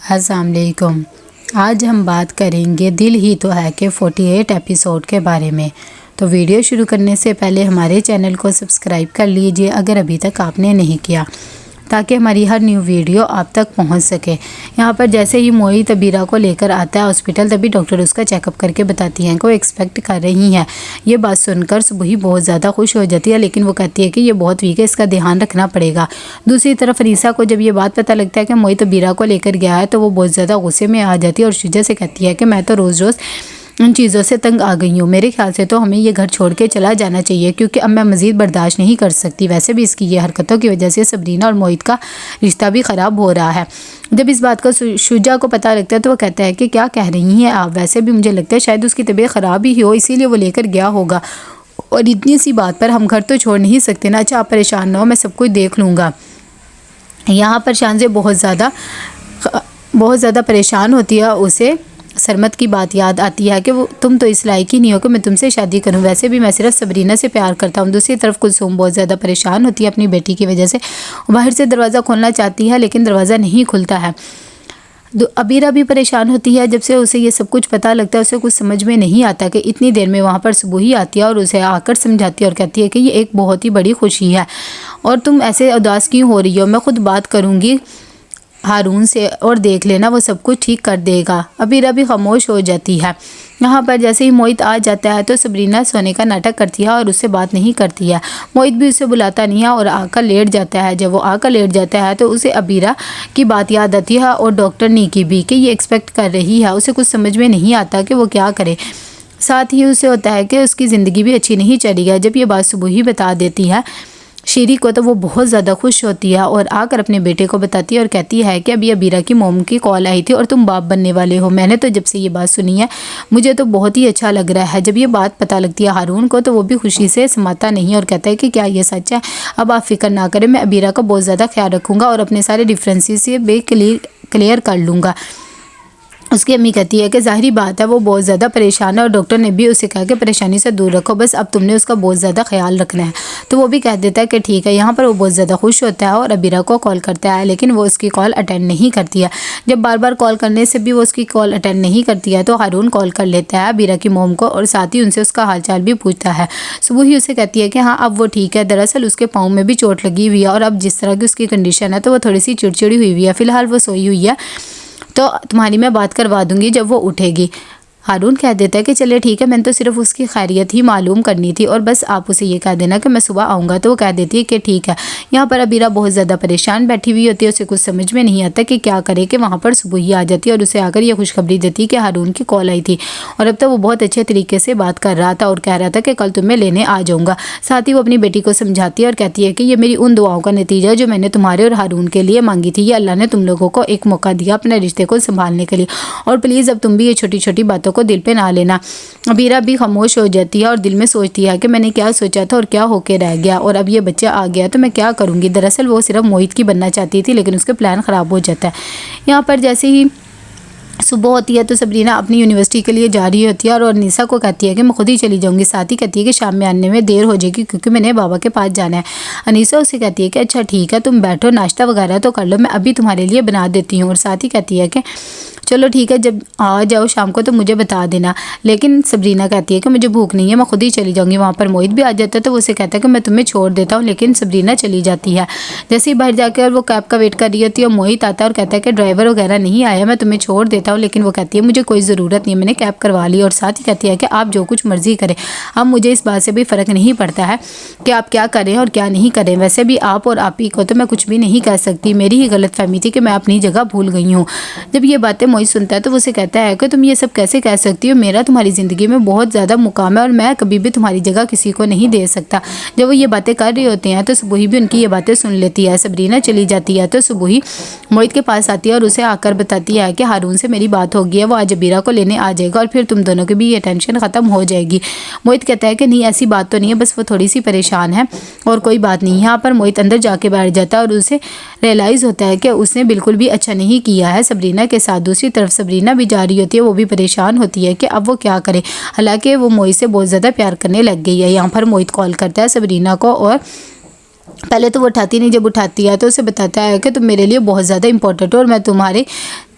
السلام علیکم۔ آج ہم بات کریں گے دل ہی تو ہے کہ 48 ایپیسوڈ کے بارے میں۔ تو ویڈیو شروع کرنے سے پہلے ہمارے چینل کو سبسکرائب کر لیجئے اگر ابھی تک آپ نے نہیں کیا، تاکہ ہماری ہر نیو ویڈیو آپ تک پہنچ سکے۔ یہاں پر جیسے ہی موئی ابیرہ کو لے کر آتا ہے ہاسپٹل، تبھی ڈاکٹر اس کا چیک اپ کر کے بتاتی ہیں کہ وہ ایکسپیکٹ کر رہی ہیں۔ یہ بات سن کر صبحی بہت زیادہ خوش ہو جاتی ہے، لیکن وہ کہتی ہے کہ یہ بہت ویک ہے، اس کا دھیان رکھنا پڑے گا۔ دوسری طرف ریسا کو جب یہ بات پتہ لگتا ہے کہ موئی ابیرہ کو لے کر گیا ہے، تو وہ بہت زیادہ غصے میں آ جاتی ہے اور شجا سے کہتی ہے کہ میں تو روز روز ان چیزوں سے تنگ آ گئی ہوں، میرے خیال سے تو ہمیں یہ گھر چھوڑ کے چلا جانا چاہیے، کیونکہ اب میں مزید برداشت نہیں کر سکتی۔ ویسے بھی اس کی یہ حرکتوں کی وجہ سے صبرینا اور موئی کا رشتہ بھی خراب ہو رہا ہے۔ جب اس بات کا شجا کو پتہ لگتا ہے تو وہ کہتا ہے کہ کیا کہہ رہی ہیں آپ؟ ویسے بھی مجھے لگتا ہے شاید اس کی طبیعت خراب ہی ہو، اسی لیے وہ لے کر گیا ہوگا، اور اتنی سی بات پر ہم گھر تو چھوڑ نہیں سکتے نا۔ اچھا آپ پریشان نہ ہو، میں سب کچھ دیکھ لوں گا۔ یہاں پر شانزے بہت زیادہ پریشان ہوتی ہے، اسے سرمد کی بات یاد آتی ہے کہ تم تو اس لائق ہی نہیں ہو کہ میں تم سے شادی کروں، ویسے بھی میں صرف صبرینا سے پیار کرتا ہوں۔ دوسری طرف کلثوم بہت زیادہ پریشان ہوتی ہے اپنی بیٹی کی وجہ سے، باہر سے دروازہ کھولنا چاہتی ہے لیکن دروازہ نہیں کھلتا ہے۔ ابیرہ بھی پریشان ہوتی ہے، جب سے اسے یہ سب کچھ پتہ لگتا ہے اسے کچھ سمجھ میں نہیں آتا کہ اتنی دیر میں وہاں پر صبح آتی ہے اور اسے آ کر سمجھاتی ہے اور کہتی ہے کہ یہ ایک بہت ہی بڑی خوشی ہے اور تم ایسے اداس کیوں ہو رہی ہو، میں خود بات کروں گی ہارون سے اور دیکھ لینا، وہ سب کچھ ٹھیک کر دے گا۔ ابیرہ بھی خاموش ہو جاتی ہے۔ یہاں پر جیسے ہی موئی آ جاتا ہے تو صبرینا سونے کا ناٹک کرتی ہے اور اس سے بات نہیں کرتی ہے۔ موئی بھی اسے بلاتا نہیں ہے اور آ کر لیٹ جاتا ہے۔ جب وہ آ کر لیٹ جاتا ہے تو اسے ابیرہ کی بات یاد آتی ہے اور ڈاکٹر نی کی بھی، کہ یہ ایکسپیکٹ کر رہی ہے۔ اسے کچھ سمجھ میں نہیں آتا کہ وہ کیا کرے۔ ساتھ ہی اسے ہوتا ہے کہ اس کی زندگی بھی اچھی نہیں چلی ہے۔ جب یہ بات صبح ہی بتا دیتی ہے شیری کو تو وہ بہت زیادہ خوش ہوتی ہے اور آ کر اپنے بیٹے کو بتاتی ہے اور کہتی ہے کہ ابھی ابیرہ کی موم کی کال آئی تھی اور تم باپ بننے والے ہو۔ میں نے تو جب سے یہ بات سنی ہے مجھے تو بہت ہی اچھا لگ رہا ہے۔ جب یہ بات پتہ لگتی ہے ہارون کو تو وہ بھی خوشی سے سماتا نہیں اور کہتا ہے کہ کیا یہ سچ ہے؟ اب آپ فکر نہ کریں، میں ابیرہ کا بہت زیادہ خیال رکھوں گا اور اپنے سارے ڈفرینسز سے کلیئر کر لوں گا۔ اس کی امی کہتی ہے کہ ظاہری بات ہے وہ بہت زیادہ پریشان ہے اور ڈاکٹر نے بھی اسے کہا کہ پریشانی سے دور رکھو، بس اب تم نے اس کا بہت زیادہ خیال رکھنا ہے۔ تو وہ بھی کہہ دیتا ہے کہ ٹھیک ہے۔ یہاں پر وہ بہت زیادہ خوش ہوتا ہے اور ابیرہ کو کال کرتا ہے، لیکن وہ اس کی کال اٹینڈ نہیں کرتی ہے۔ جب بار بار کال کرنے سے بھی وہ اس کی کال اٹینڈ نہیں کرتی ہے تو ہارون کال کر لیتا ہے ابیرہ کی موم کو اور ساتھ ہی ان سے اس کا حال چال بھی پوچھتا ہے۔ صبح ہی اسے کہتی ہے کہ ہاں اب وہ ٹھیک ہے، دراصل اس کے پاؤں میں بھی چوٹ لگی ہوئی ہے اور اب جس طرح کی اس کی کنڈیشن ہے تو وہ تھوڑی سی چڑچڑی ہوئی ہوئی ہے، فی الحال وہ سوئی ہوئی ہے، تو تمہاری میں بات کروا دوں گی جب وہ اٹھے گی۔ ہارون کہہ دیتا ہے کہ چلے ٹھیک ہے، میں نے تو صرف اس کی خیریت ہی معلوم کرنی تھی اور بس آپ اسے یہ کہہ دینا کہ میں صبح آؤں گا۔ تو وہ کہہ دیتی ہے کہ ٹھیک ہے۔ یہاں پر ابیرہ بہت زیادہ پریشان بیٹھی ہوئی ہوتی ہے، اسے کچھ سمجھ میں نہیں آتا کہ کیا کرے، کہ وہاں پر صبح ہی آ جاتی ہے اور اسے آ کر یہ خوشخبری دیتی کہ ہارون کی کال آئی تھی اور اب تو وہ بہت اچھے طریقے سے بات کر رہا تھا اور کہہ رہا تھا کہ کل تمہیں لینے آ جاؤں گا۔ ساتھ ہی وہ اپنی بیٹی کو سمجھاتی ہے اور کہتی ہے کہ یہ میری ان دعاؤں کا نتیجہ جو میں نے تمہارے اور ہارون کے لیے مانگی تھی، یہ اللہ نے تم لوگوں کو ایک موقع دیا اپنے رشتے کو سنبھالنے کے لیے، اور پلیز اب تم بھی یہ چھوٹی چھوٹی باتوں کو دل پہ نہ لینا۔ ابیرہ بھی خاموش ہو جاتی ہے اور دل میں سوچتی ہے کہ میں نے کیا سوچا تھا اور کیا ہو کے رہ گیا، اور اب یہ بچہ آ گیا تو میں کیا کروں گی۔ دراصل وہ صرف موئی کی بننا چاہتی تھی لیکن اس کے پلان خراب ہو جاتا ہے۔ یہاں پر جیسے ہی صبح ہوتی ہے تو صبرینا اپنی یونیورسٹی کے لیے جا رہی ہوتی ہے اور انیسا کو کہتی ہے کہ میں خود ہی چلی جاؤں گی، ساتھ ہی کہتی ہے کہ شام میں آنے میں دیر ہو جائے گی کیونکہ میں نے بابا کے پاس جانا ہے۔ انیسا اسے کہتی ہے کہ اچھا ٹھیک ہے، تم بیٹھو، ناشتہ وغیرہ تو کر لو، میں ابھی تمہارے لیے بنا دیتی ہوں، اور ساتھ ہی کہتی ہے کہ چلو ٹھیک ہے، جب آ جاؤ شام کو تو مجھے بتا دینا۔ لیکن صبرینا کہتی ہے کہ مجھے بھوک نہیں ہے، میں خود ہی چلی جاؤں گی۔ وہاں پر موئی بھی آ جاتا ہے تو وہ اسے کہتا ہے کہ میں تمہیں چھوڑ دیتا ہوں، لیکن صبرینا چلی جاتی ہے۔ جیسے ہی باہر جا کر وہ کیب کا ویٹ کر رہی ہوتی ہے، موئی آتا ہے اور کہتا ہے کہ ڈرائیور وغیرہ نہیں آیا، میں تمہیں چھوڑ دیتا ہوں، لیکن وہ کہتی ہے مجھے کوئی ضرورت نہیں ہے، میں نے کیب کروا لی، اور ساتھ ہی کہتی ہے کہ آپ جو کچھ مرضی کریں، اب مجھے اس بات سے بھی فرق نہیں پڑتا ہے کہ آپ کیا کریں اور کیا نہیں کریں، ویسے بھی آپ اور آپ ہی کو تو میں کچھ بھی نہیں کہہ سکتی، میری ہی غلط فہمی تھی کہ میں اپنی جگہ بھول گئی ہوں۔ جب یہ باتیں موئی سنتا ہے تو وہ اسے کہتا ہے کہ تم یہ سب کیسے کہہ سکتی ہو، میرا تمہاری زندگی میں بہت زیادہ مقام ہے اور میں کبھی بھی تمہاری جگہ کسی کو نہیں دے سکتا۔ جب وہ یہ باتیں کر رہے ہوتے ہیں تو صبح ہی بھی ان کی یہ باتیں سن لیتی ہے۔ صبرینا چلی جاتی ہے تو صبح ہی موئی کے پاس آتی ہے اور اسے آ کر بتاتی ہے کہ ہارون سے میری بات ہو گئی ہے، وہ آج ابیرہ کو لینے آ جائے گا اور پھر تم دونوں کی بھی یہ ٹینشن ختم ہو جائے گی۔ موئی کہتا ہے کہ نہیں ایسی بات تو نہیں ہے، بس وہ تھوڑی سی پریشان ہے اور کوئی بات نہیں۔ یہاں پر موئی اندر جا کے بیٹھ جاتا ہے اور اسے ریئلائز ہوتا ہے کہ اس نے بالکل بھی اچھا نہیں کیا ہے صبرینا کے ساتھ۔ دوسری طرف صبرینا بھی جا رہی ہوتی ہے، وہ بھی پریشان ہوتی ہے کہ اب وہ کیا کرے، حالانکہ وہ موئی سے بہت زیادہ پیار کرنے لگ گئی ہے۔ یہاں پر موئی کال کرتا ہے صبرینا کو اور پہلے تو وہ اٹھاتی نہیں، جب اٹھاتی ہے تو اسے بتاتا ہے کہ تم میرے لیے بہت زیادہ امپورٹنٹ ہو اور میں تمہارے